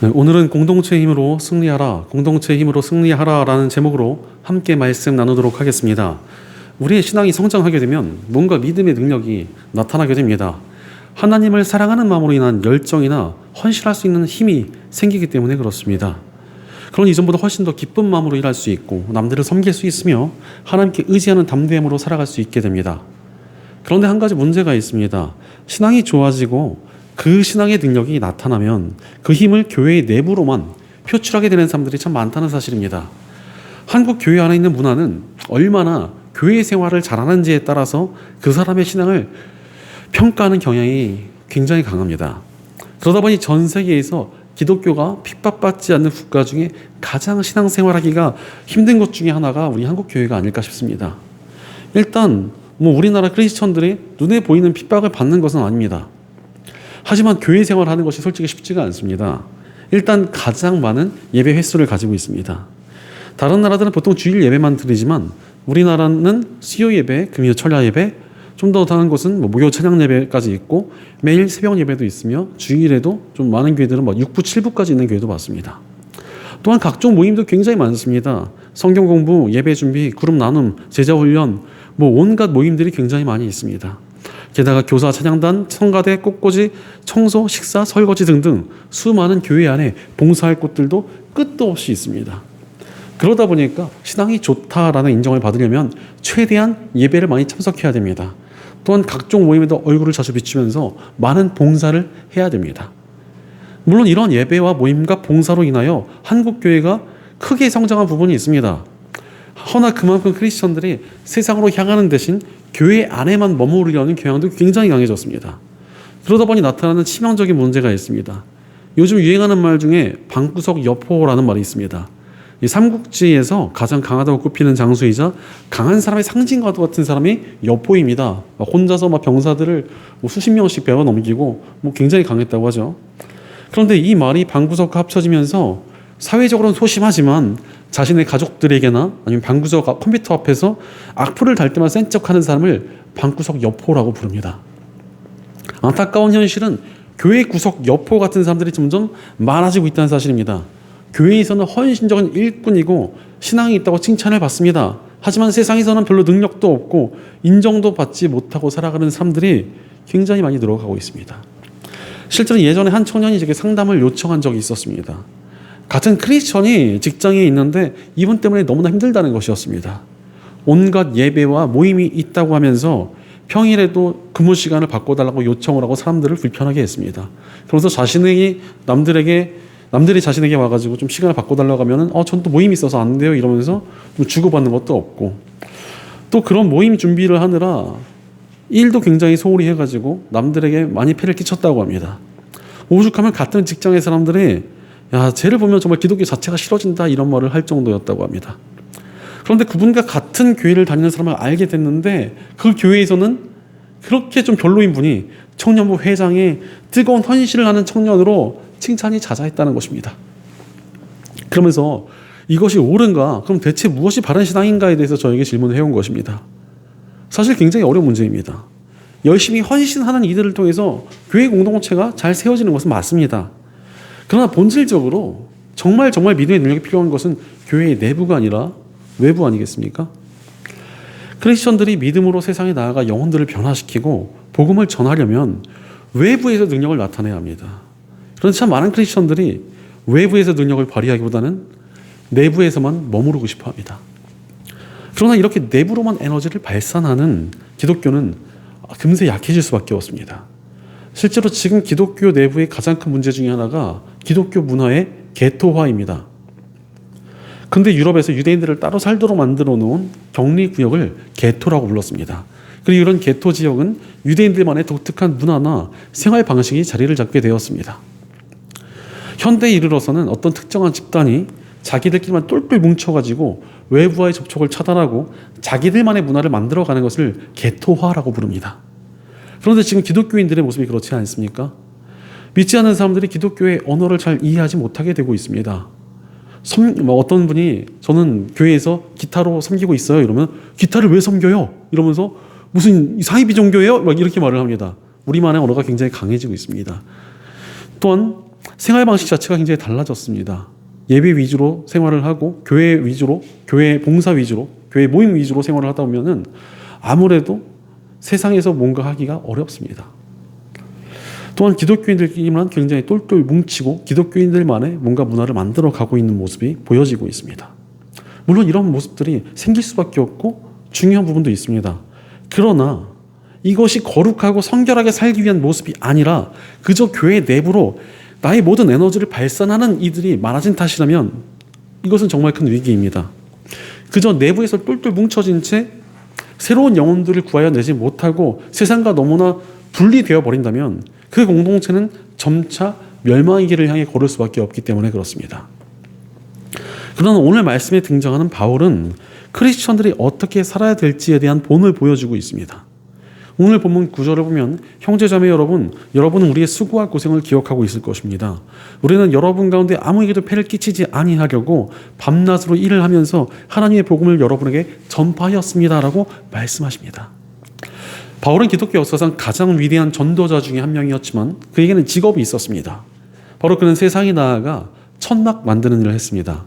네, 오늘은 공동체의 힘으로 승리하라, 공동체의 힘으로 승리하라 라는 제목으로 함께 말씀 나누도록 하겠습니다. 우리의 신앙이 성장하게 되면 뭔가 믿음의 능력이 나타나게 됩니다. 하나님을 사랑하는 마음으로 인한 열정이나 헌신할 수 있는 힘이 생기기 때문에 그렇습니다. 그런 이전보다 훨씬 더 기쁜 마음으로 일할 수 있고 남들을 섬길 수 있으며 하나님께 의지하는 담대함으로 살아갈 수 있게 됩니다. 그런데 한 가지 문제가 있습니다. 신앙이 좋아지고 그 신앙의 능력이 나타나면 그 힘을 교회의 내부로만 표출하게 되는 사람들이 참 많다는 사실입니다. 한국 교회 안에 있는 문화는 얼마나 교회 생활을 잘하는지에 따라서 그 사람의 신앙을 평가하는 경향이 굉장히 강합니다. 그러다 보니 전 세계에서 기독교가 핍박받지 않는 국가 중에 가장 신앙생활하기가 힘든 것 중에 하나가 우리 한국 교회가 아닐까 싶습니다. 일단 우리나라 크리스천들이 눈에 보이는 핍박을 받는 것은 아닙니다. 하지만 교회 생활하는 것이 솔직히 쉽지가 않습니다. 일단 가장 많은 예배 횟수를 가지고 있습니다. 다른 나라들은 보통 주일 예배만 드리지만 우리나라는 수요 예배, 금요 철야 예배, 좀 더 다른 곳은 목요 찬양 예배까지 있고 매일 새벽 예배도 있으며 주일에도 좀 많은 교회들은 6부, 7부까지 있는 교회도 많습니다. 또한 각종 모임도 굉장히 많습니다. 성경 공부, 예배 준비, 그룹 나눔, 제자 훈련, 온갖 모임들이 굉장히 많이 있습니다. 게다가 교사, 찬양단, 성가대, 꽃꽂이, 청소, 식사, 설거지 등등 수많은 교회 안에 봉사할 곳들도 끝도 없이 있습니다. 그러다 보니까 신앙이 좋다라는 인정을 받으려면 최대한 예배를 많이 참석해야 됩니다. 또한 각종 모임에도 얼굴을 자주 비추면서 많은 봉사를 해야 됩니다. 물론 이런 예배와 모임과 봉사로 인하여 한국 교회가 크게 성장한 부분이 있습니다. 허나 그만큼 크리스천들이 세상으로 향하는 대신 교회 안에만 머무르려는 경향도 굉장히 강해졌습니다. 그러다 보니 나타나는 치명적인 문제가 있습니다. 요즘 유행하는 말 중에 방구석 여포라는 말이 있습니다. 이 삼국지에서 가장 강하다고 꼽히는 장수이자 강한 사람의 상징과 같은 사람이 여포입니다. 혼자서 병사들을 수십 명씩 배워 넘기고 굉장히 강했다고 하죠. 그런데 이 말이 방구석과 합쳐지면서 사회적으로는 소심하지만 자신의 가족들에게나 아니면 방구석 컴퓨터 앞에서 악플을 달 때만 센 척하는 사람을 방구석 여포라고 부릅니다. 안타까운 현실은 교회 구석 여포 같은 사람들이 점점 많아지고 있다는 사실입니다. 교회에서는 헌신적인 일꾼이고 신앙이 있다고 칭찬을 받습니다. 하지만 세상에서는 별로 능력도 없고 인정도 받지 못하고 살아가는 사람들이 굉장히 많이 늘어가고 있습니다. 실제로 예전에 한 청년이 제게 상담을 요청한 적이 있었습니다. 같은 크리스천이 직장에 있는데 이분 때문에 너무나 힘들다는 것이었습니다. 온갖 예배와 모임이 있다고 하면서 평일에도 근무 시간을 바꿔달라고 요청을 하고 사람들을 불편하게 했습니다. 그러면서 남들이 자신에게 와가지고 좀 시간을 바꿔달라고 하면은 전 또 모임이 있어서 안 돼요 이러면서 주고받는 것도 없고, 또 그런 모임 준비를 하느라 일도 굉장히 소홀히 해가지고 남들에게 많이 폐를 끼쳤다고 합니다. 오죽하면 같은 직장의 사람들이 쟤를 보면 정말 기독교 자체가 싫어진다 이런 말을 할 정도였다고 합니다. 그런데 그분과 같은 교회를 다니는 사람을 알게 됐는데 그 교회에서는 그렇게 좀 별로인 분이 청년부 회장에 뜨거운 헌신을 하는 청년으로 칭찬이 자자했다는 것입니다. 그러면서 이것이 옳은가? 그럼 대체 무엇이 바른 신앙인가에 대해서 저에게 질문을 해온 것입니다. 사실 굉장히 어려운 문제입니다. 열심히 헌신하는 이들을 통해서 교회 공동체가 잘 세워지는 것은 맞습니다. 그러나 본질적으로 정말 믿음의 능력이 필요한 것은 교회의 내부가 아니라 외부 아니겠습니까? 크리스천들이 믿음으로 세상에 나아가 영혼들을 변화시키고 복음을 전하려면 외부에서 능력을 나타내야 합니다. 그런데 참 많은 크리스천들이 외부에서 능력을 발휘하기보다는 내부에서만 머무르고 싶어 합니다. 그러나 이렇게 내부로만 에너지를 발산하는 기독교는 금세 약해질 수밖에 없습니다. 실제로 지금 기독교 내부의 가장 큰 문제 중에 하나가 기독교 문화의 게토화입니다. 근데 유럽에서 유대인들을 따로 살도록 만들어 놓은 격리구역을 게토라고 불렀습니다. 그리고 이런 게토 지역은 유대인들만의 독특한 문화나 생활 방식이 자리를 잡게 되었습니다. 현대에 이르러서는 어떤 특정한 집단이 자기들끼리만 똘똘 뭉쳐가지고 외부와의 접촉을 차단하고 자기들만의 문화를 만들어가는 것을 게토화라고 부릅니다. 그런데 지금 기독교인들의 모습이 그렇지 않습니까? 믿지 않는 사람들이 기독교의 언어를 잘 이해하지 못하게 되고 있습니다. 어떤 분이 저는 교회에서 기타로 섬기고 있어요 이러면 기타를 왜 섬겨요? 이러면서 무슨 사이비 종교예요? 이렇게 말을 합니다. 우리만의 언어가 굉장히 강해지고 있습니다. 또한 생활 방식 자체가 굉장히 달라졌습니다. 예배 위주로 생활을 하고 교회 위주로, 교회 봉사 위주로, 교회 모임 위주로 생활을 하다 보면은 아무래도 세상에서 뭔가 하기가 어렵습니다. 또한 기독교인들끼리만 굉장히 똘똘 뭉치고 기독교인들만의 뭔가 문화를 만들어 가고 있는 모습이 보여지고 있습니다. 물론 이런 모습들이 생길 수밖에 없고 중요한 부분도 있습니다. 그러나 이것이 거룩하고 성결하게 살기 위한 모습이 아니라 그저 교회 내부로 나의 모든 에너지를 발산하는 이들이 많아진 탓이라면 이것은 정말 큰 위기입니다. 그저 내부에서 똘똘 뭉쳐진 채 새로운 영혼들을 구하여 내지 못하고 세상과 너무나 분리되어 버린다면 그 공동체는 점차 멸망의 길을 향해 걸을 수밖에 없기 때문에 그렇습니다. 그러나 오늘 말씀에 등장하는 바울은 크리스천들이 어떻게 살아야 될지에 대한 본을 보여주고 있습니다. 오늘 본문 9절을 보면 형제자매 여러분, 여러분은 우리의 수고와 고생을 기억하고 있을 것입니다. 우리는 여러분 가운데 아무에게도 폐를 끼치지 아니하려고 밤낮으로 일을 하면서 하나님의 복음을 여러분에게 전파하였습니다라고 말씀하십니다. 바울은 기독교 역사상 가장 위대한 전도자 중에 한 명이었지만 그에게는 직업이 있었습니다. 바로 그는 세상에 나아가 천막 만드는 일을 했습니다.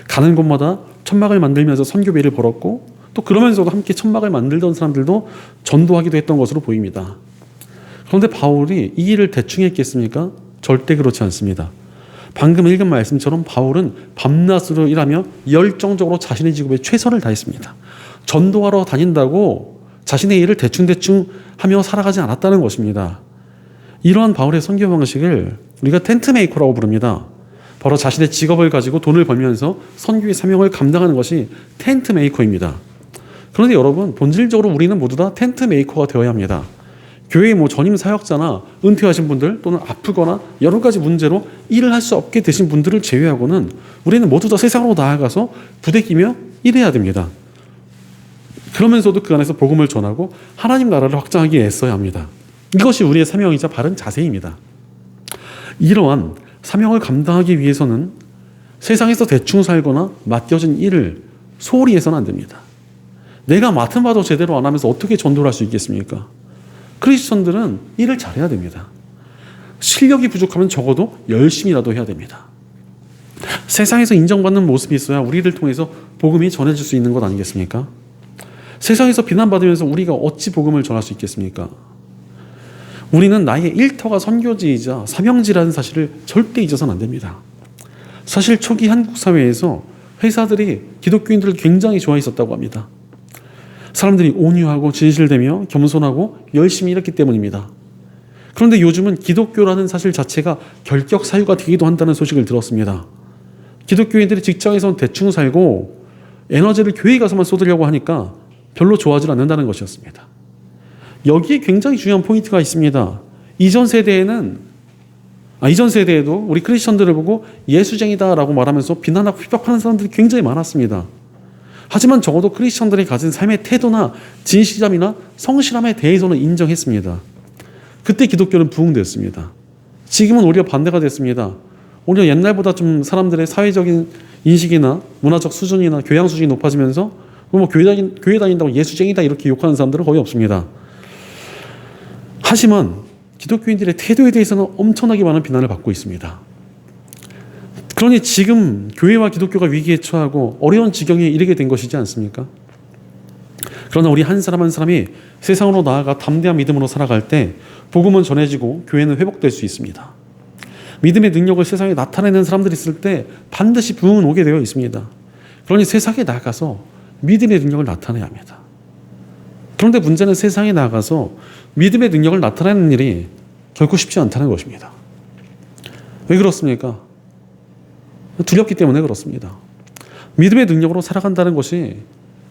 가는 곳마다 천막을 만들면서 선교비를 벌었고 또 그러면서도 함께 천막을 만들던 사람들도 전도하기도 했던 것으로 보입니다. 그런데 바울이 이 일을 대충 했겠습니까? 절대 그렇지 않습니다. 방금 읽은 말씀처럼 바울은 밤낮으로 일하며 열정적으로 자신의 직업에 최선을 다했습니다. 전도하러 다닌다고 자신의 일을 대충대충 하며 살아가지 않았다는 것입니다. 이러한 바울의 선교 방식을 우리가 텐트 메이커라고 부릅니다. 바로 자신의 직업을 가지고 돈을 벌면서 선교의 사명을 감당하는 것이 텐트 메이커입니다. 그런데 여러분, 본질적으로 우리는 모두 다 텐트 메이커가 되어야 합니다. 교회의 전임 사역자나 은퇴하신 분들 또는 아프거나 여러 가지 문제로 일을 할 수 없게 되신 분들을 제외하고는 우리는 모두 다 세상으로 나아가서 부대끼며 일해야 됩니다. 그러면서도 그 안에서 복음을 전하고 하나님 나라를 확장하기 위해 애써야 합니다. 이것이 우리의 사명이자 바른 자세입니다. 이러한 사명을 감당하기 위해서는 세상에서 대충 살거나 맡겨진 일을 소홀히 해서는 안 됩니다. 내가 맡은 바도 제대로 안 하면서 어떻게 전도를 할 수 있겠습니까? 크리스천들은 일을 잘해야 됩니다. 실력이 부족하면 적어도 열심히라도 해야 됩니다. 세상에서 인정받는 모습이 있어야 우리를 통해서 복음이 전해질 수 있는 것 아니겠습니까? 세상에서 비난받으면서 우리가 어찌 복음을 전할 수 있겠습니까? 우리는 나의 일터가 선교지이자 사명지라는 사실을 절대 잊어서는 안 됩니다. 사실 초기 한국 사회에서 회사들이 기독교인들을 굉장히 좋아했었다고 합니다. 사람들이 온유하고 진실되며 겸손하고 열심히 일했기 때문입니다. 그런데 요즘은 기독교라는 사실 자체가 결격 사유가 되기도 한다는 소식을 들었습니다. 기독교인들이 직장에서는 대충 살고 에너지를 교회에 가서만 쏟으려고 하니까 별로 좋아하지 않는다는 것이었습니다. 여기에 굉장히 중요한 포인트가 있습니다. 이전 세대에도 우리 크리스천들을 보고 예수쟁이다라고 말하면서 비난하고 핍박하는 사람들이 굉장히 많았습니다. 하지만 적어도 크리스천들이 가진 삶의 태도나 진실함이나 성실함에 대해서는 인정했습니다. 그때 기독교는 부흥됐습니다. 지금은 오히려 반대가 됐습니다. 오히려 옛날보다 좀 사람들의 사회적인 인식이나 문화적 수준이나 교양 수준이 높아지면서 교회 다닌다고 예수쟁이다 이렇게 욕하는 사람들은 거의 없습니다. 하지만 기독교인들의 태도에 대해서는 엄청나게 많은 비난을 받고 있습니다. 그러니 지금 교회와 기독교가 위기에 처하고 어려운 지경에 이르게 된 것이지 않습니까? 그러나 우리 한 사람 한 사람이 세상으로 나아가 담대한 믿음으로 살아갈 때 복음은 전해지고 교회는 회복될 수 있습니다. 믿음의 능력을 세상에 나타내는 사람들이 있을 때 반드시 부흥은 오게 되어 있습니다. 그러니 세상에 나가서 믿음의 능력을 나타내야 합니다. 그런데 문제는 세상에 나가서 믿음의 능력을 나타내는 일이 결코 쉽지 않다는 것입니다. 왜 그렇습니까? 두렵기 때문에 그렇습니다. 믿음의 능력으로 살아간다는 것이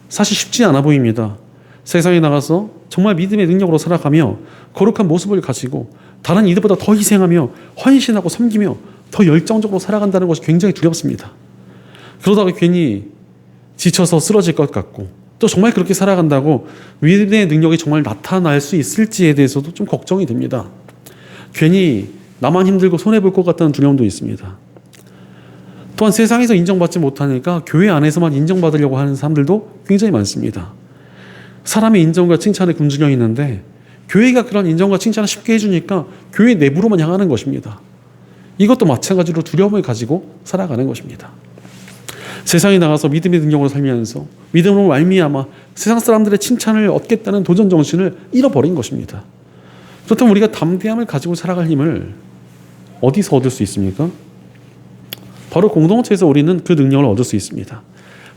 사실 쉽지 않아 보입니다. 세상에 나가서 정말 믿음의 능력으로 살아가며 거룩한 모습을 가지고 다른 이들보다 더 희생하며 헌신하고 섬기며 더 열정적으로 살아간다는 것이 굉장히 두렵습니다. 그러다가 괜히 지쳐서 쓰러질 것 같고 또 정말 그렇게 살아간다고 믿음의 능력이 정말 나타날 수 있을지에 대해서도 좀 걱정이 됩니다. 괜히 나만 힘들고 손해볼 것 같다는 두려움도 있습니다. 또한 세상에서 인정받지 못하니까 교회 안에서만 인정받으려고 하는 사람들도 굉장히 많습니다. 사람의 인정과 칭찬에 굶주려 있는데 교회가 그런 인정과 칭찬을 쉽게 해주니까 교회 내부로만 향하는 것입니다. 이것도 마찬가지로 두려움을 가지고 살아가는 것입니다. 세상에 나가서 믿음의 능력으로 살면서 믿음으로 말미암아 세상 사람들의 칭찬을 얻겠다는 도전 정신을 잃어버린 것입니다. 그렇다면 우리가 담대함을 가지고 살아갈 힘을 어디서 얻을 수 있습니까? 바로 공동체에서 우리는 그 능력을 얻을 수 있습니다.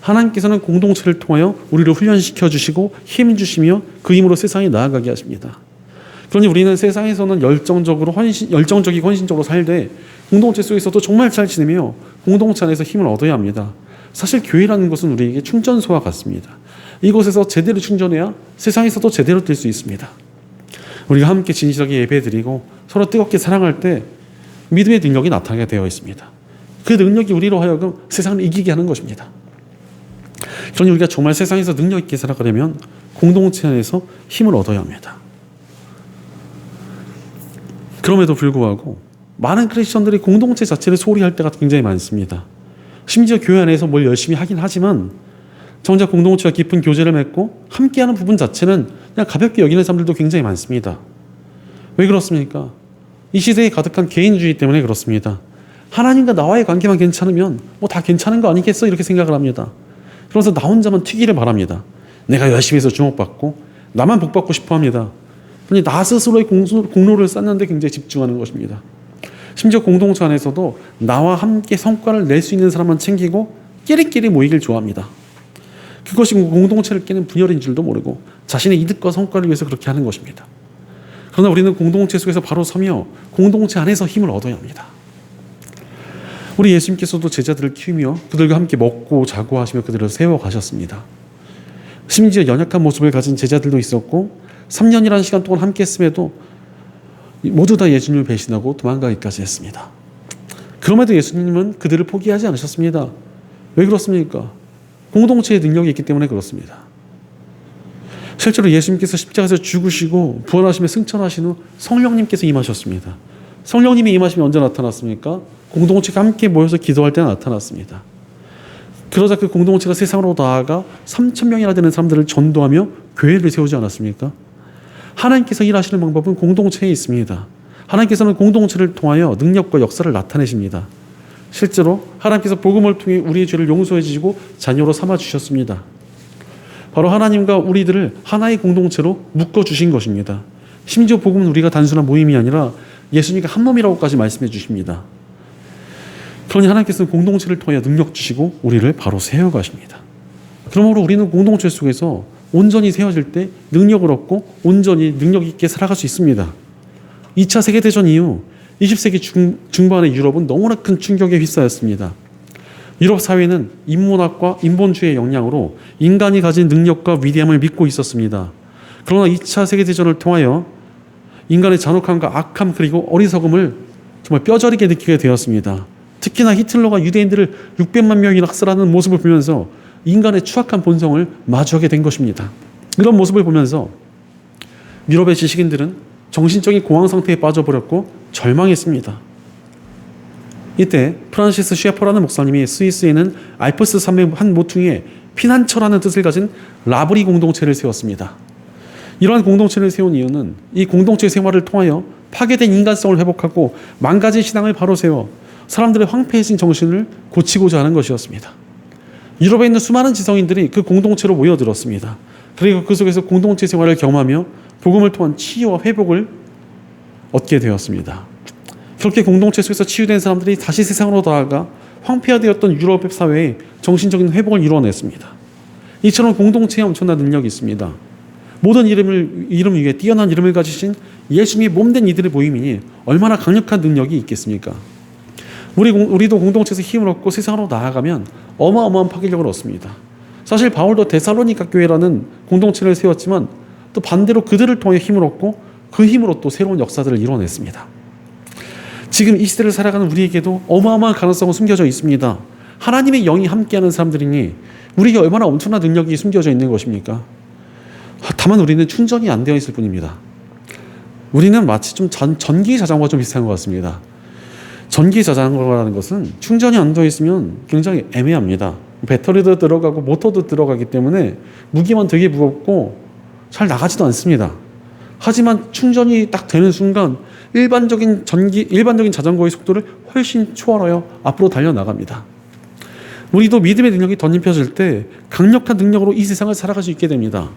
하나님께서는 공동체를 통하여 우리를 훈련시켜 주시고 힘 주시며 그 힘으로 세상에 나아가게 하십니다. 그러니 우리는 세상에서는 열정적이고 헌신적으로 살되 공동체 속에서도 정말 잘 지내며 공동체 안에서 힘을 얻어야 합니다. 사실 교회라는 것은 우리에게 충전소와 같습니다. 이곳에서 제대로 충전해야 세상에서도 제대로 될 수 있습니다. 우리가 함께 진실하게 예배드리고 서로 뜨겁게 사랑할 때 믿음의 능력이 나타나게 되어 있습니다. 그 능력이 우리로 하여금 세상을 이기게 하는 것입니다. 그러니 우리가 정말 세상에서 능력 있게 살아가려면 공동체 안에서 힘을 얻어야 합니다. 그럼에도 불구하고 많은 크리스천들이 공동체 자체를 소홀히 할 때가 굉장히 많습니다. 심지어 교회 안에서 뭘 열심히 하긴 하지만 정작 공동체와 깊은 교제를 맺고 함께하는 부분 자체는 그냥 가볍게 여기는 사람들도 굉장히 많습니다. 왜 그렇습니까? 이 시대에 가득한 개인주의 때문에 그렇습니다. 하나님과 나와의 관계만 괜찮으면 뭐 다 괜찮은 거 아니겠어? 이렇게 생각을 합니다. 그래서 나 혼자만 튀기를 바랍니다. 내가 열심히 해서 주목받고 나만 복받고 싶어 합니다. 그러니 나 스스로의 공로를 쌓는데 굉장히 집중하는 것입니다. 심지어 공동체 안에서도 나와 함께 성과를 낼 수 있는 사람만 챙기고 끼리끼리 모이길 좋아합니다. 그것이 공동체를 깨는 분열인 줄도 모르고 자신의 이득과 성과를 위해서 그렇게 하는 것입니다. 그러나 우리는 공동체 속에서 바로 서며 공동체 안에서 힘을 얻어야 합니다. 우리 예수님께서도 제자들을 키우며 그들과 함께 먹고 자고 하시며 그들을 세워가셨습니다. 심지어 연약한 모습을 가진 제자들도 있었고 3년이라는 시간 동안 함께 했음에도 모두 다 예수님을 배신하고 도망가기까지 했습니다. 그럼에도 예수님은 그들을 포기하지 않으셨습니다. 왜 그렇습니까? 공동체의 능력이 있기 때문에 그렇습니다. 실제로 예수님께서 십자가에서 죽으시고 부활하시며 승천하신 후 성령님께서 임하셨습니다. 성령님이 임하시면 언제 나타났습니까? 공동체가 함께 모여서 기도할 때 나타났습니다. 그러자 그 공동체가 세상으로 나아가 3,000명이나 되는 사람들을 전도하며 교회를 세우지 않았습니까? 하나님께서 일하시는 방법은 공동체에 있습니다. 하나님께서는 공동체를 통하여 능력과 역사를 나타내십니다. 실제로 하나님께서 복음을 통해 우리의 죄를 용서해 주시고 자녀로 삼아 주셨습니다. 바로 하나님과 우리들을 하나의 공동체로 묶어 주신 것입니다. 심지어 복음은 우리가 단순한 모임이 아니라 예수님과 한 몸이라고까지 말씀해 주십니다. 그러니 하나님께서는 공동체를 통해 능력 주시고 우리를 바로 세워가십니다. 그러므로 우리는 공동체 속에서 온전히 세워질 때 능력을 얻고 온전히 능력 있게 살아갈 수 있습니다. 2차 세계대전 이후 20세기 중반의 유럽은 너무나 큰 충격에 휩싸였습니다. 유럽 사회는 인문학과 인본주의의 영향으로 인간이 가진 능력과 위대함을 믿고 있었습니다. 그러나 2차 세계대전을 통하여 인간의 잔혹함과 악함 그리고 어리석음을 정말 뼈저리게 느끼게 되었습니다. 특히나 히틀러가 유대인들을 600만 명이나 학살하는 모습을 보면서 인간의 추악한 본성을 마주하게 된 것입니다. 이런 모습을 보면서 유럽의 지식인들은 정신적인 공황 상태에 빠져버렸고 절망했습니다. 이때 프란시스 셰퍼라는 목사님이 스위스에 있는 알프스 산맥 한 모퉁이에 피난처라는 뜻을 가진 라브리 공동체를 세웠습니다. 이러한 공동체를 세운 이유는 이 공동체 생활을 통하여 파괴된 인간성을 회복하고 망가진 신앙을 바로 세워 사람들의 황폐해진 정신을 고치고자 하는 것이었습니다. 유럽에 있는 수많은 지성인들이 그 공동체로 모여들었습니다. 그리고 그 속에서 공동체 생활을 경험하며 복음을 통한 치유와 회복을 얻게 되었습니다. 그렇게 공동체 속에서 치유된 사람들이 다시 세상으로 나아가 황폐화되었던 유럽 사회에 정신적인 회복을 이루어냈습니다. 이처럼 공동체에 엄청난 능력이 있습니다. 모든 이름 위에 뛰어난 이름을 가지신 예수님이 몸된 이들의 모임이니 얼마나 강력한 능력이 있겠습니까? 우리도 공동체에서 힘을 얻고 세상으로 나아가면 어마어마한 파괴력을 얻습니다. 사실 바울도 데살로니가 교회라는 공동체를 세웠지만 또 반대로 그들을 통해 힘을 얻고 그 힘으로 또 새로운 역사들을 이뤄냈습니다. 지금 이 시대를 살아가는 우리에게도 어마어마한 가능성은 숨겨져 있습니다. 하나님의 영이 함께하는 사람들이니 우리에게 얼마나 엄청난 능력이 숨겨져 있는 것입니까? 다만 우리는 충전이 안 되어 있을 뿐입니다. 우리는 마치 좀 전기 자전거와 좀 비슷한 것 같습니다. 전기 자전거라는 것은 충전이 안 되어 있으면 굉장히 애매합니다. 배터리도 들어가고 모터도 들어가기 때문에 무게만 되게 무겁고 잘 나가지도 않습니다. 하지만 충전이 딱 되는 순간 일반적인 자전거의 속도를 훨씬 초월하여 앞으로 달려나갑니다. 우리도 믿음의 능력이 덧입혀질 때 강력한 능력으로 이 세상을 살아갈 수 있게 됩니다.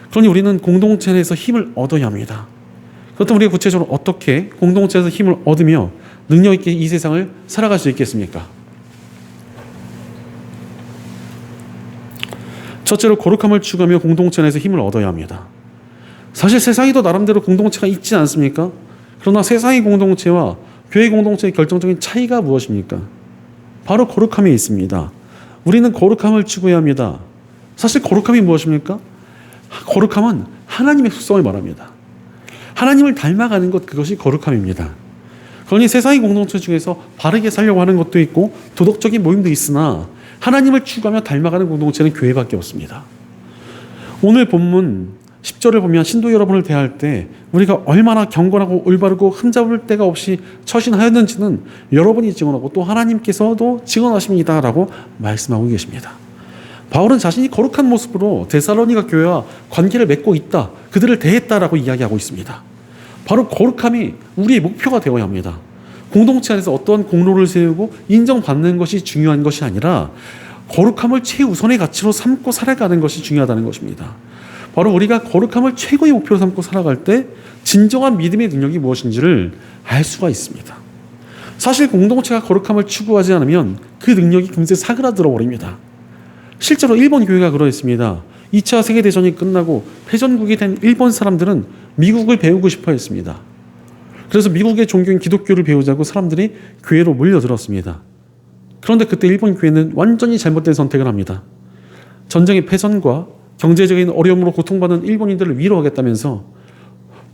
그러니 우리는 공동체 내에서 힘을 얻어야 합니다. 그렇다면 우리가 구체적으로 어떻게 공동체에서 힘을 얻으며 능력 있게 이 세상을 살아갈 수 있겠습니까? 첫째로 거룩함을 추구하며 공동체 내에서 힘을 얻어야 합니다. 사실 세상에도 나름대로 공동체가 있지 않습니까? 그러나 세상의 공동체와 교회 공동체의 결정적인 차이가 무엇입니까? 바로 거룩함에 있습니다. 우리는 거룩함을 추구해야 합니다. 사실 거룩함이 무엇입니까? 거룩함은 하나님의 속성을 말합니다. 하나님을 닮아가는 것, 그것이 거룩함입니다. 그러니 세상의 공동체 중에서 바르게 살려고 하는 것도 있고 도덕적인 모임도 있으나 하나님을 추구하며 닮아가는 공동체는 교회밖에 없습니다. 오늘 본문 10절을 보면 신도 여러분을 대할 때 우리가 얼마나 경건하고 올바르고 흠잡을 데가 없이 처신하였는지는 여러분이 증언하고 또 하나님께서도 증언하십니다 라고 말씀하고 계십니다. 바울은 자신이 거룩한 모습으로 데살로니가 교회와 관계를 맺고 있다, 그들을 대했다라고 이야기하고 있습니다. 바로 거룩함이 우리의 목표가 되어야 합니다. 공동체 안에서 어떠한 공로를 세우고 인정받는 것이 중요한 것이 아니라 거룩함을 최우선의 가치로 삼고 살아가는 것이 중요하다는 것입니다. 바로 우리가 거룩함을 최고의 목표로 삼고 살아갈 때 진정한 믿음의 능력이 무엇인지를 알 수가 있습니다. 사실 공동체가 거룩함을 추구하지 않으면 그 능력이 금세 사그라들어 버립니다. 실제로 일본 교회가 그러했습니다. 2차 세계대전이 끝나고 패전국이 된 일본 사람들은 미국을 배우고 싶어 했습니다. 그래서 미국의 종교인 기독교를 배우자고 사람들이 교회로 몰려들었습니다. 그런데 그때 일본 교회는 완전히 잘못된 선택을 합니다. 전쟁의 패전과 경제적인 어려움으로 고통받는 일본인들을 위로하겠다면서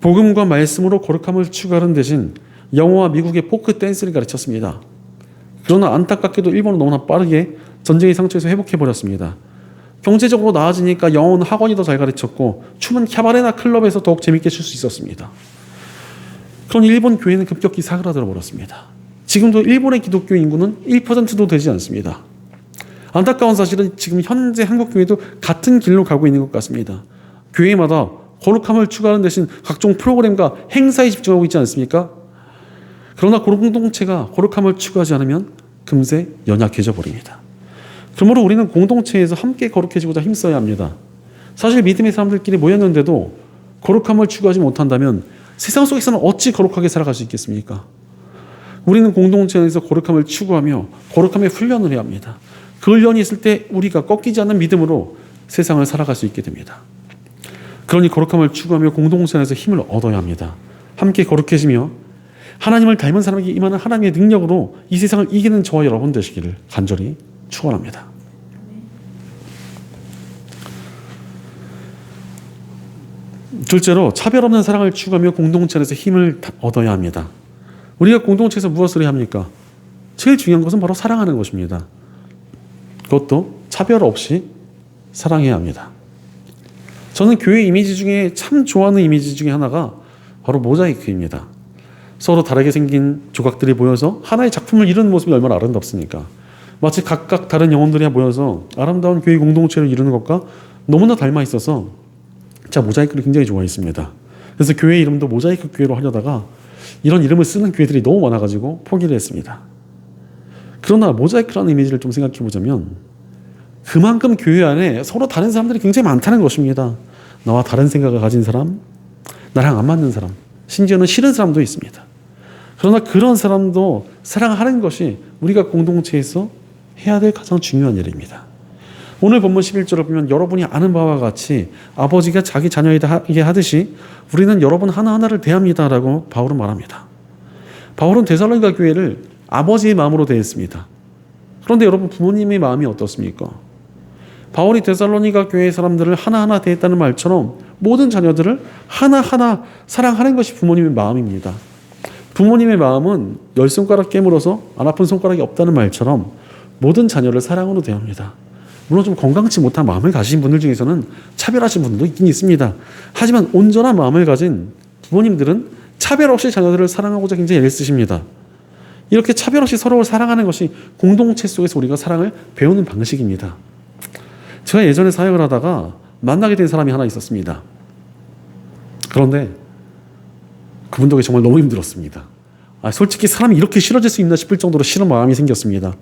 복음과 말씀으로 거룩함을 추구하는 대신 영어와 미국의 포크 댄스를 가르쳤습니다. 그러나 안타깝게도 일본은 너무나 빠르게 전쟁의 상처에서 회복해버렸습니다. 경제적으로 나아지니까 영어는 학원이 더 잘 가르쳤고 춤은 캬바레나 클럽에서 더욱 재밌게 출 수 있었습니다. 그런 일본 교회는 급격히 사그라들어 버렸습니다. 지금도 일본의 기독교 인구는 1%도 되지 않습니다. 안타까운 사실은 지금 현재 한국 교회도 같은 길로 가고 있는 것 같습니다. 교회마다 거룩함을 추구하는 대신 각종 프로그램과 행사에 집중하고 있지 않습니까? 그러나 공동체가 거룩함을 추구하지 않으면 금세 연약해져 버립니다. 그러므로 우리는 공동체에서 함께 거룩해지고자 힘써야 합니다. 사실 믿음의 사람들끼리 모였는데도 거룩함을 추구하지 못한다면 세상 속에서는 어찌 거룩하게 살아갈 수 있겠습니까? 우리는 공동체 안에서 거룩함을 추구하며 거룩함의 훈련을 해야 합니다. 그 훈련이 있을 때 우리가 꺾이지 않는 믿음으로 세상을 살아갈 수 있게 됩니다. 그러니 거룩함을 추구하며 공동체 안에서 힘을 얻어야 합니다. 함께 거룩해지며 하나님을 닮은 사람에게 임하는 하나님의 능력으로 이 세상을 이기는 저와 여러분 되시기를 간절히 축원합니다. 둘째로 차별 없는 사랑을 추구하며 공동체 안에서 힘을 얻어야 합니다. 우리가 공동체에서 무엇을 해야 합니까? 제일 중요한 것은 바로 사랑하는 것입니다. 그것도 차별 없이 사랑해야 합니다. 저는 교회 이미지 중에 참 좋아하는 이미지 중에 하나가 바로 모자이크입니다. 서로 다르게 생긴 조각들이 모여서 하나의 작품을 이루는 모습이 얼마나 아름답습니까? 마치 각각 다른 영혼들이 모여서 아름다운 교회 공동체를 이루는 것과 너무나 닮아 있어서 제가 모자이크를 굉장히 좋아했습니다. 그래서 교회 이름도 모자이크 교회로 하려다가 이런 이름을 쓰는 교회들이 너무 많아가지고 포기를 했습니다. 그러나 모자이크라는 이미지를 좀 생각해 보자면 그만큼 교회 안에 서로 다른 사람들이 굉장히 많다는 것입니다. 나와 다른 생각을 가진 사람, 나랑 안 맞는 사람, 심지어는 싫은 사람도 있습니다. 그러나 그런 사람도 사랑하는 것이 우리가 공동체에서 해야 될 가장 중요한 일입니다. 오늘 본문 11절을 보면 여러분이 아는 바와 같이 아버지가 자기 자녀에게 하듯이 우리는 여러분 하나하나를 대합니다라고 바울은 말합니다. 바울은 데살로니가 교회를 아버지의 마음으로 대했습니다. 그런데 여러분 부모님의 마음이 어떻습니까? 바울이 데살로니가 교회 사람들을 하나하나 대했다는 말처럼 모든 자녀들을 하나하나 사랑하는 것이 부모님의 마음입니다. 부모님의 마음은 10손가락 깨물어서 안 아픈 손가락이 없다는 말처럼 모든 자녀를 사랑으로 대합니다. 물론 좀 건강치 못한 마음을 가진 분들 중에서는 차별하신 분들도 있긴 있습니다. 하지만 온전한 마음을 가진 부모님들은 차별 없이 자녀들을 사랑하고자 굉장히 애쓰십니다. 이렇게 차별 없이 서로를 사랑하는 것이 공동체 속에서 우리가 사랑을 배우는 방식입니다. 제가 예전에 사역을 하다가 만나게 된 사람이 하나 있었습니다. 그런데 그분 덕에 정말 너무 힘들었습니다. 솔직히 사람이 이렇게 싫어질 수 있나 싶을 정도로 싫은 마음이 생겼습니다.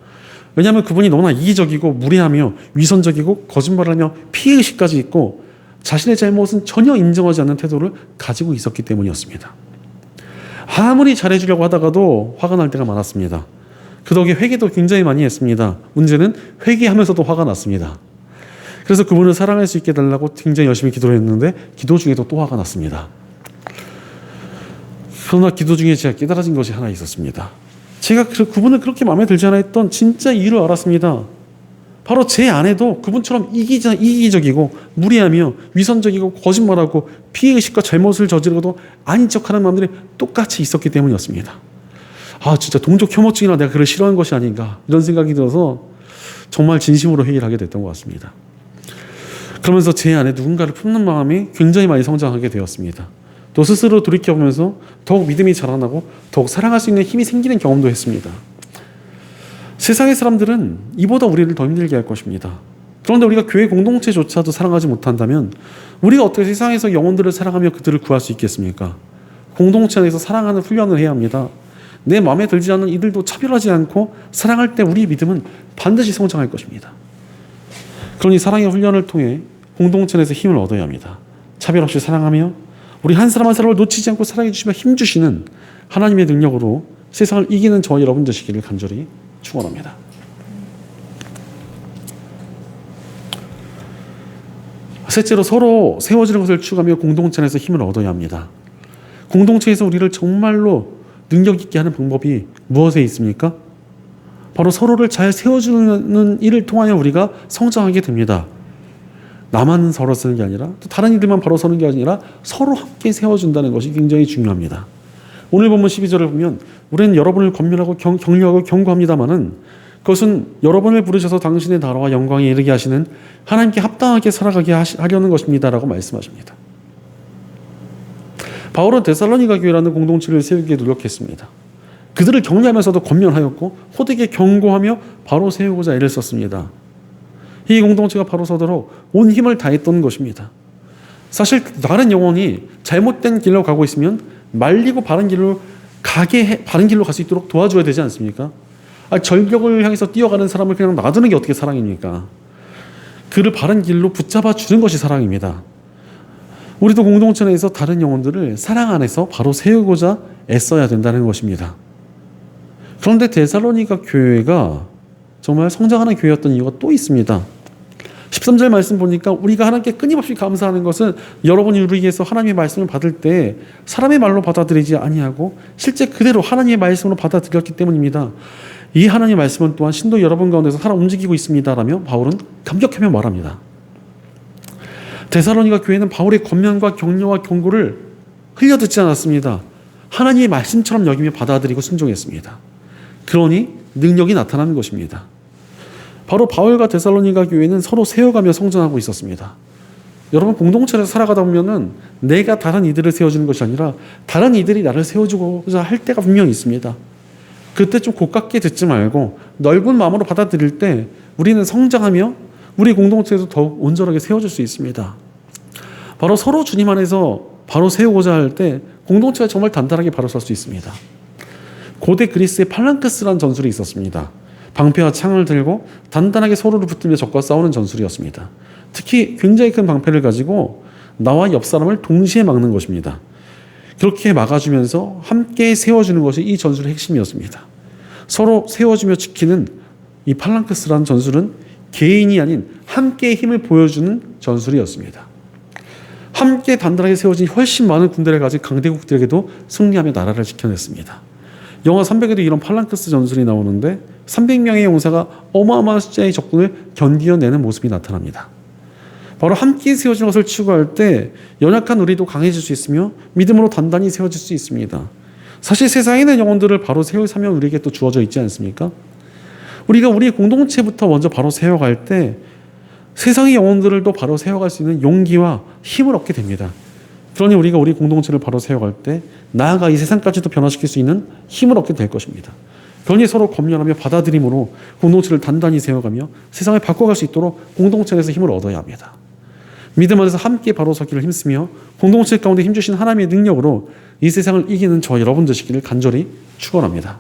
왜냐하면 그분이 너무나 이기적이고 무례하며 위선적이고 거짓말을 하며 피해의식까지 있고 자신의 잘못은 전혀 인정하지 않는 태도를 가지고 있었기 때문이었습니다. 아무리 잘해주려고 하다가도 화가 날 때가 많았습니다. 그 덕에 회개도 굉장히 많이 했습니다. 문제는 회개하면서도 화가 났습니다. 그래서 그분을 사랑할 수 있게 해달라고 굉장히 열심히 기도를 했는데 기도 중에도 또 화가 났습니다. 그러나 기도 중에 제가 깨달아진 것이 하나 있었습니다. 제가 그분을 그렇게 마음에 들지 않아 했던 진짜 이유를 알았습니다. 바로 제 안에도 그분처럼 이기적이고 무리하며 위선적이고 거짓말하고 피해의식과 잘못을 저지르고도 아닌 척하는 마음들이 똑같이 있었기 때문이었습니다. 진짜 동족 혐오증이나 내가 그를 싫어하는 것이 아닌가 이런 생각이 들어서 정말 진심으로 회개를 하게 됐던 것 같습니다. 그러면서 제 안에 누군가를 품는 마음이 굉장히 많이 성장하게 되었습니다. 또 스스로 돌이켜보면서 더욱 믿음이 자라나고 더욱 사랑할 수 있는 힘이 생기는 경험도 했습니다. 세상의 사람들은 이보다 우리를 더 힘들게 할 것입니다. 그런데 우리가 교회 공동체조차도 사랑하지 못한다면 우리가 어떻게 세상에서 영혼들을 사랑하며 그들을 구할 수 있겠습니까? 공동체 안에서 사랑하는 훈련을 해야 합니다. 내 마음에 들지 않는 이들도 차별하지 않고 사랑할 때 우리의 믿음은 반드시 성장할 것입니다. 그러니 사랑의 훈련을 통해 공동체 내에서 힘을 얻어야 합니다. 차별 없이 사랑하며 우리 한 사람 한 사람을 놓치지 않고 사랑해 주시며 힘주시는 하나님의 능력으로 세상을 이기는 저와 여러분 되시기를 간절히 축원합니다. 셋째로 서로 세워지는 것을 추구하며 공동체 안에서 힘을 얻어야 합니다. 공동체에서 우리를 정말로 능력 있게 하는 방법이 무엇에 있습니까? 바로 서로를 잘 세워주는 일을 통하여 우리가 성장하게 됩니다. 나만 서로 쓰는 게 아니라 또 다른 이들만 바로 서는 게 아니라 서로 함께 세워준다는 것이 굉장히 중요합니다. 오늘 본문 12절을 보면 우리는 여러분을 권면하고 격려하고 경고합니다마는 그것은 여러분을 부르셔서 당신의 나라와 영광에 이르게 하시는 하나님께 합당하게 살아가게 하려는 것입니다라고 말씀하십니다. 바울은 데살로니가 교회라는 공동체를 세우기에 노력했습니다. 그들을 격려하면서도 권면하였고 호되게 경고하며 바로 세우고자 애를 썼습니다. 이 공동체가 바로 서도록 온 힘을 다했던 것입니다. 사실 다른 영혼이 잘못된 길로 가고 있으면 말리고 바른 길로 갈 수 있도록 도와줘야 되지 않습니까? 절벽을 향해서 뛰어가는 사람을 그냥 놔두는 게 어떻게 사랑입니까? 그를 바른 길로 붙잡아 주는 것이 사랑입니다. 우리도 공동체 내에서 다른 영혼들을 사랑 안에서 바로 세우고자 애써야 된다는 것입니다. 그런데 데살로니가 교회가 정말 성장하는 교회였던 이유가 또 있습니다. 13절 말씀 보니까 우리가 하나님께 끊임없이 감사하는 것은 여러분이 우리에게서 하나님의 말씀을 받을 때 사람의 말로 받아들이지 아니하고 실제 그대로 하나님의 말씀으로 받아들였기 때문입니다. 이 하나님의 말씀은 또한 신도 여러분 가운데서 살아 움직이고 있습니다라며 바울은 감격하며 말합니다. 데살로니가 교회는 바울의 권면과 격려와 경고를 흘려듣지 않았습니다. 하나님의 말씀처럼 여기며 받아들이고 순종했습니다. 그러니 능력이 나타나는 것입니다. 바로 바울과 데살로니가 교회는 서로 세워가며 성장하고 있었습니다. 여러분 공동체에서 살아가다 보면은 내가 다른 이들을 세워주는 것이 아니라 다른 이들이 나를 세워주고자 할 때가 분명히 있습니다. 그때 좀 고깝게 듣지 말고 넓은 마음으로 받아들일 때 우리는 성장하며 우리 공동체에서 더욱 온전하게 세워질 수 있습니다. 바로 서로 주님 안에서 바로 세우고자 할 때 공동체가 정말 단단하게 바로 설 수 있습니다. 고대 그리스에 팔랑크스라는 전술이 있었습니다. 방패와 창을 들고 단단하게 서로를 붙들며 적과 싸우는 전술이었습니다. 특히 굉장히 큰 방패를 가지고 나와 옆 사람을 동시에 막는 것입니다. 그렇게 막아주면서 함께 세워주는 것이 이 전술의 핵심이었습니다. 서로 세워주며 지키는 이 팔랑크스라는 전술은 개인이 아닌 함께의 힘을 보여주는 전술이었습니다. 함께 단단하게 세워진 훨씬 많은 군대를 가진 강대국들에게도 승리하며 나라를 지켜냈습니다. 영화 300에도 이런 팔랑크스 전술이 나오는데 300명의 용사가 어마어마한 숫자의 적군을 견디어내는 모습이 나타납니다. 바로 함께 세워진 것을 추구할 때 연약한 우리도 강해질 수 있으며 믿음으로 단단히 세워질 수 있습니다. 사실 세상에 있는 영혼들을 바로 세울 사명은 우리에게 또 주어져 있지 않습니까? 우리가 우리 공동체부터 먼저 바로 세워갈 때 세상의 영혼들을 또 바로 세워갈 수 있는 용기와 힘을 얻게 됩니다. 그러니 우리가 우리 공동체를 바로 세워갈 때 나아가 이 세상까지도 변화시킬 수 있는 힘을 얻게 될 것입니다. 그러니 서로 검열하며 받아들임으로 공동체를 단단히 세워가며 세상을 바꿔갈 수 있도록 공동체 내에서 힘을 얻어야 합니다. 믿음 안에서 함께 바로 서기를 힘쓰며 공동체 가운데 힘주신 하나님의 능력으로 이 세상을 이기는 저와 여러분 되시기를 간절히 축원합니다.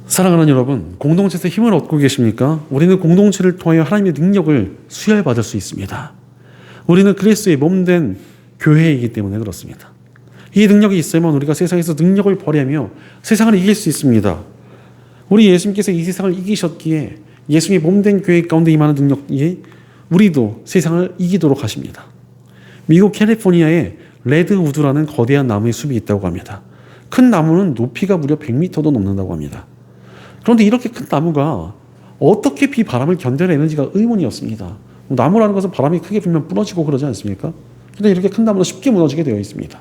사랑하는 여러분, 공동체에서 힘을 얻고 계십니까? 우리는 공동체를 통하여 하나님의 능력을 수혈받을 수 있습니다. 우리는 그리스도의 몸된 교회이기 때문에 그렇습니다. 이 능력이 있어야만 우리가 세상에서 능력을 발휘하며 세상을 이길 수 있습니다. 우리 예수님께서 이 세상을 이기셨기에 예수님의 몸된 교회 가운데 임하는 능력이 우리도 세상을 이기도록 하십니다. 미국 캘리포니아에 레드우드라는 거대한 나무의 숲이 있다고 합니다. 큰 나무는 높이가 무려 100m도 넘는다고 합니다. 그런데 이렇게 큰 나무가 어떻게 비바람을 견뎌내는지가 의문이었습니다. 나무라는 것은 바람이 크게 불면 부러지고 그러지 않습니까? 그런데 이렇게 큰 나무는 쉽게 무너지게 되어 있습니다.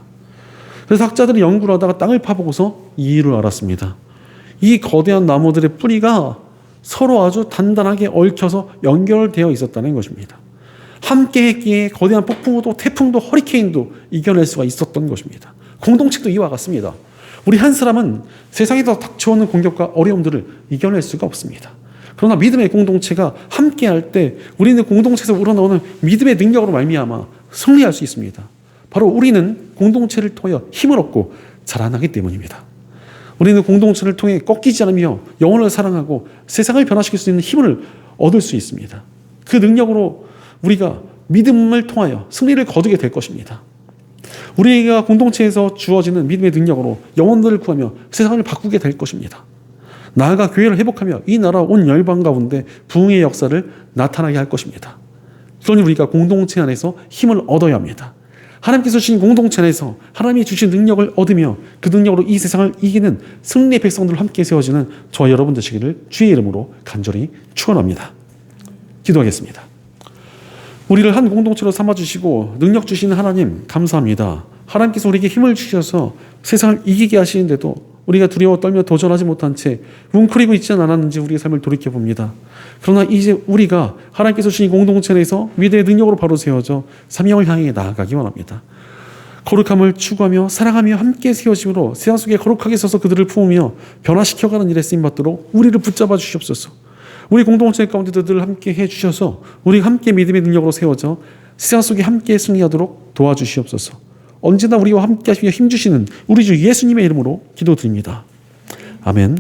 그래서 학자들이 연구를 하다가 땅을 파보고서 이 일을 알았습니다. 이 거대한 나무들의 뿌리가 서로 아주 단단하게 얽혀서 연결되어 있었다는 것입니다. 함께 했기에 거대한 폭풍우도 태풍도 허리케인도 이겨낼 수가 있었던 것입니다. 공동체도 이와 같습니다. 우리 한 사람은 세상에서 닥쳐오는 공격과 어려움들을 이겨낼 수가 없습니다. 그러나 믿음의 공동체가 함께할 때 우리는 공동체에서 우러나오는 믿음의 능력으로 말미암아 승리할 수 있습니다. 바로 우리는 공동체를 통하여 힘을 얻고 자라나기 때문입니다. 우리는 공동체를 통해 꺾이지 않으며 영혼을 사랑하고 세상을 변화시킬 수 있는 힘을 얻을 수 있습니다. 그 능력으로 우리가 믿음을 통하여 승리를 거두게 될 것입니다. 우리가 공동체에서 주어지는 믿음의 능력으로 영혼들을 구하며 세상을 바꾸게 될 것입니다. 나아가 교회를 회복하며 이 나라 온 열방 가운데 부흥의 역사를 나타나게 할 것입니다. 그러니 우리가 공동체 안에서 힘을 얻어야 합니다. 하나님께서 주신 공동체 안에서 하나님이 주신 능력을 얻으며 그 능력으로 이 세상을 이기는 승리의 백성들을 함께 세워지는 저와 여러분 되시기를 주의 이름으로 간절히 축원합니다. 기도하겠습니다. 우리를 한 공동체로 삼아주시고 능력 주시는 하나님 감사합니다. 하나님께서 우리에게 힘을 주셔서 세상을 이기게 하시는데도 우리가 두려워 떨며 도전하지 못한 채 웅크리고 있지는 않았는지 우리의 삶을 돌이켜봅니다. 그러나 이제 우리가 하나님께서 주신 공동체 내에서 위대의 능력으로 바로 세워져 사명을 향해 나아가기 원합니다. 거룩함을 추구하며 사랑하며 함께 세워짐으로 세상 속에 거룩하게 서서 그들을 품으며 변화시켜가는 일에 쓰임받도록 우리를 붙잡아 주시옵소서. 우리 공동체 가운데도 늘 함께 해주셔서 우리 함께 믿음의 능력으로 세워져 세상 속에 함께 승리하도록 도와주시옵소서. 언제나 우리와 함께 하시며 힘주시는 우리 주 예수님의 이름으로 기도드립니다. 아멘.